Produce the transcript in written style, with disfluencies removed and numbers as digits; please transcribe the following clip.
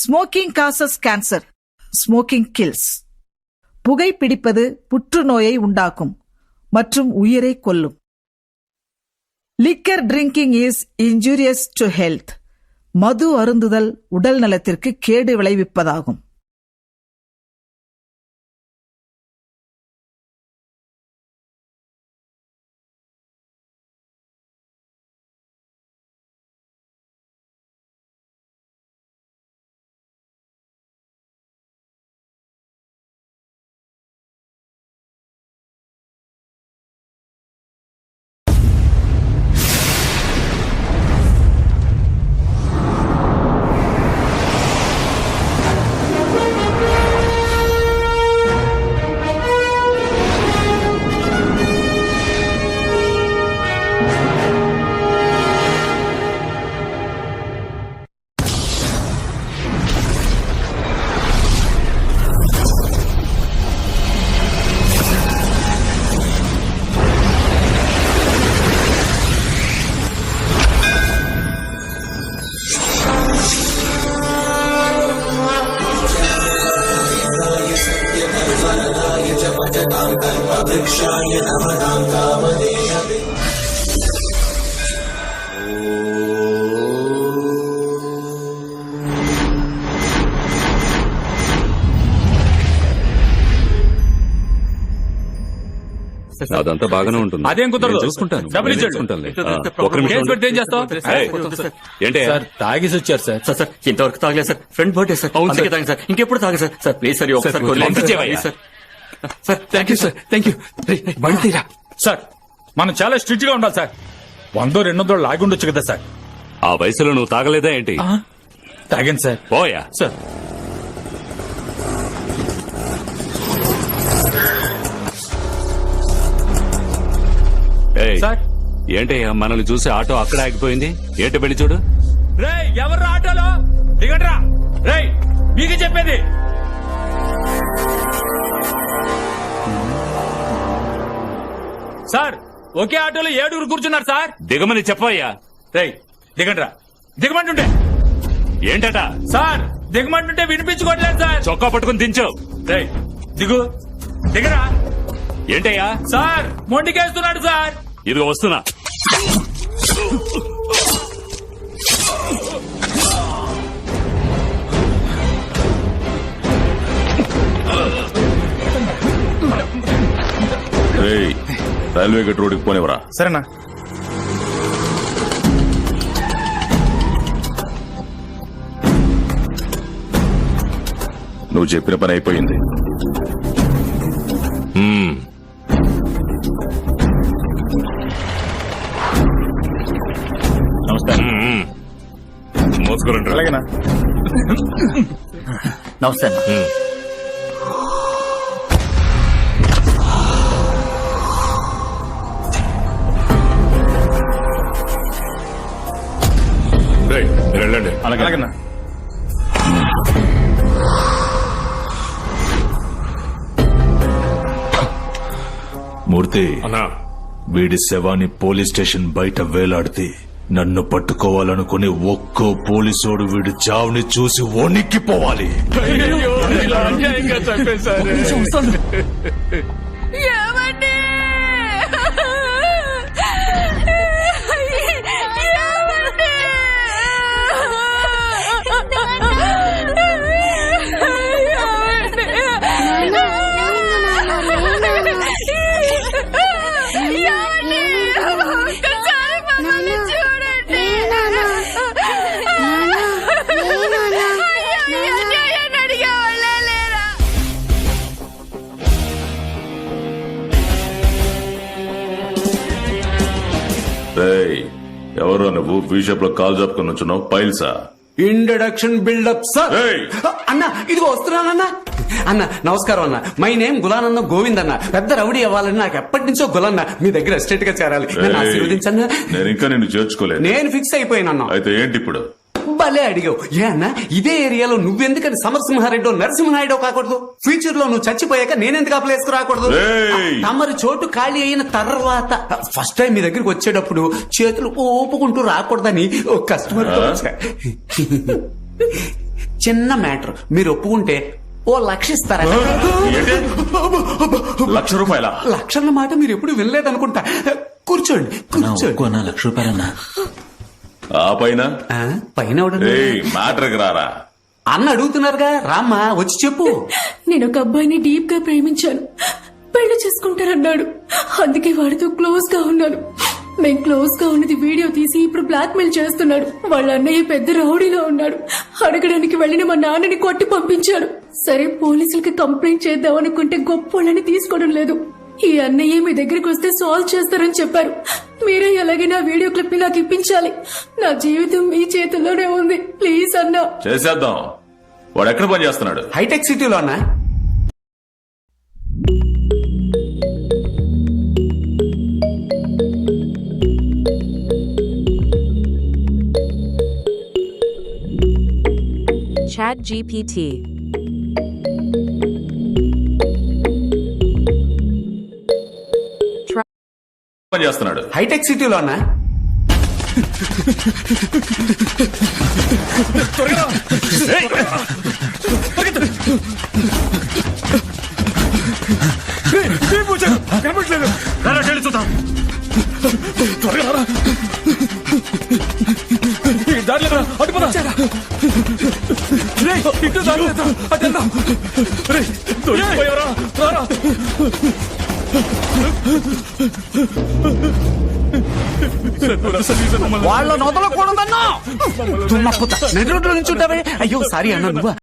Smoking causes cancer, smoking kills. புகைப்பிடிப்பது புற்றுநோயை உண்டாக்கும் மற்றும் உயிரை கொல்லும். Liquor drinking is injurious to health. மது அருந்துதல் உடல் நலத்திற்கு கேடு விளைவிப்பதாகும். అదంతా బాగానే ఉంటుంది. అదేం కుదరదు. చూసుకుంటాను. ఏంటి సార్ తాగేసి వచ్చారు సార్? సార్ ఇంతవరకు తాగలేదు సార్. Friend birthday sir. అందుకే తాగి సార్. ఇంకెప్పుడు తాగ సార్. సార్ ప్లీజ్ సార్ ఒకసారి sir. Sir thank you sir. Thank you. బండిరా సార్, మనం చాలా స్ట్రిక్ట్ గా ఉండాలి సార్. 100-200 లాగి ఉండొచ్చు కదా సార్. ఆ వయసులో నువ్వు తాగలేదా ఏంటి? తాగాను సార్. పోయా సార్. సార్ ఏంటయ్యా మనల్ని చూసి ఆటో అక్కడ ఆగిపోయింది? ఏంటి వెళ్ళి చూడు. రేయ్ ఎవరు ఆటోలో దిగండ్రా. రేయ్ మీకు చెప్పేది. సార్ ఒకే ఆటోలో 7 కూర్చున్నారు సార్. దిగమని చెప్పయ్యా. రేయ్ దిగండ్రా. దిగమంటుంటే ఏంటట? సార్ దిగమంటుంటే వినిపించుకోవట్లేదు సార్. చొక్కా పట్టుకుని దించు. రేయ్ దిగు. దిగరా. ఏంటయ్యా? సార్ మొండికేస్తున్నాడు సార్. ఇదిగో వస్తున్నా. రైల్వే గేట్ రోడ్కి పోనివరా. సరేనా. నువ్వు చెప్పిన పని అయిపోయింది. నమస్కారం. మోసుకురండి. అలాగేనా. నమస్తే అన్న. వెళ్ళండి. అలాగేనా. మూర్తి, వీడి శవాన్ని పోలీస్ స్టేషన్ బయట వేలాడితే నన్ను పట్టుకోవాలనుకుని ఒక్కో పోలీసోడు వీడి చావుని చూసి వణిక్కిపోవాలి. ఎవరో నువ్వు బీషప్ లో కాల్ చెప్పుకుని వచ్చున్నావు? పైల్సా? Introduction buildup sir. అన్న ఇదిగో వస్తున్నానన్నా. అన్న నమస్కారం అన్న. మై నేమ్ గులానన్న గోవింద్ అన్న. పెద్ద రౌడీ అవ్వాలని నాకు ఎప్పటి నుంచో గులన్న. మీ దగ్గర ఎస్టేట్ గా చేరాలి. నన్ను ఆశీర్వదించన్నా. నేను ఇంకా నిన్ను చేర్చుకోలేదు. నేను ఫిక్స్ అయిపోయానన్నా. అయితే ఏంటి ఇప్పుడు? భలే అడిగావు. ఏ అన్న ఇదే ఏరియాలో నువ్వెందుకని సమరసింహారెడ్డో నరసింహనాయుడో కాకూడదు? ఫ్యూచర్ లో నువ్వు చచ్చిపోయాక నేనెందుకు అప్లై రాకూడదు? తమరి చోటు ఖాళీ అయిన తర్వాత ఫస్ట్ టైం మీ దగ్గరికి వచ్చేటప్పుడు చేతులు ఊపుకుంటూ రాకూడదని ఒక కస్టమర్ చిన్న మ్యాటర్ మీరు ఒప్పుకుంటే ఓ 1,00,000 ఇస్తారా? ఏంటి? ₹1,00,000? లక్షల మాట మీరు ఎప్పుడు వినలేదనుకుంటా. కూర్చోండి కూర్చోండి. ₹1,00,000 ఆ పైన ఆ, పైన ఎవడన్నా? మ్యాటర్కి రారా. అన్న అడుగుతున్నారుగా, రామ్మా వచ్చి చెప్పు. నేను ఒక అబ్బాయిని డీప్ గా ప్రేమించాను, పెళ్లి చేసుకుంటానన్నాడు. అందుకే వాడితో క్లోజ్ గా ఉన్నాను. మేం క్లోజ్ గా ఉన్నది వీడియో తీసి ఇప్పుడు బ్లాక్ మెయిల్ చేస్తున్నాడు. వాళ్ళ అన్నయ్య పెద్ద రౌడీలో ఉన్నాడు. అడగడానికి వెళ్లిన మా నాన్నని కొట్టి పంపించాడు. సరే పోలీసులకి కంప్లైంట్ చేద్దాం అనుకుంటే గొప్పోళ్ళని తీసుకోవడం లేదు. ఈ అన్నయ్య మీ దగ్గరికి వస్తే సాల్వ్ చేస్తారని చెప్పారు. మీరే ఎలాగైనా వీడియో క్లిప్ ని నాకు ఇప్పించాలి. నా జీవితం మీ చేతుల్లోనే ఉంది. ప్లీజ్ అన్నా. చేసేద్దాం. వాడు ఎక్కడ పని చేస్తున్నాడు? హైటెక్ సిటీలో అన్నా. Chat GPT. పని చేస్తున్నాడు. హైటెక్ సిటీలో అన్నా. వాళ్ళ నొదలకూడదన్నా. నెట్ రోడ్లో నుంచి ఉంటావే. అయ్యో సారీ అన్నా, నువ్వా?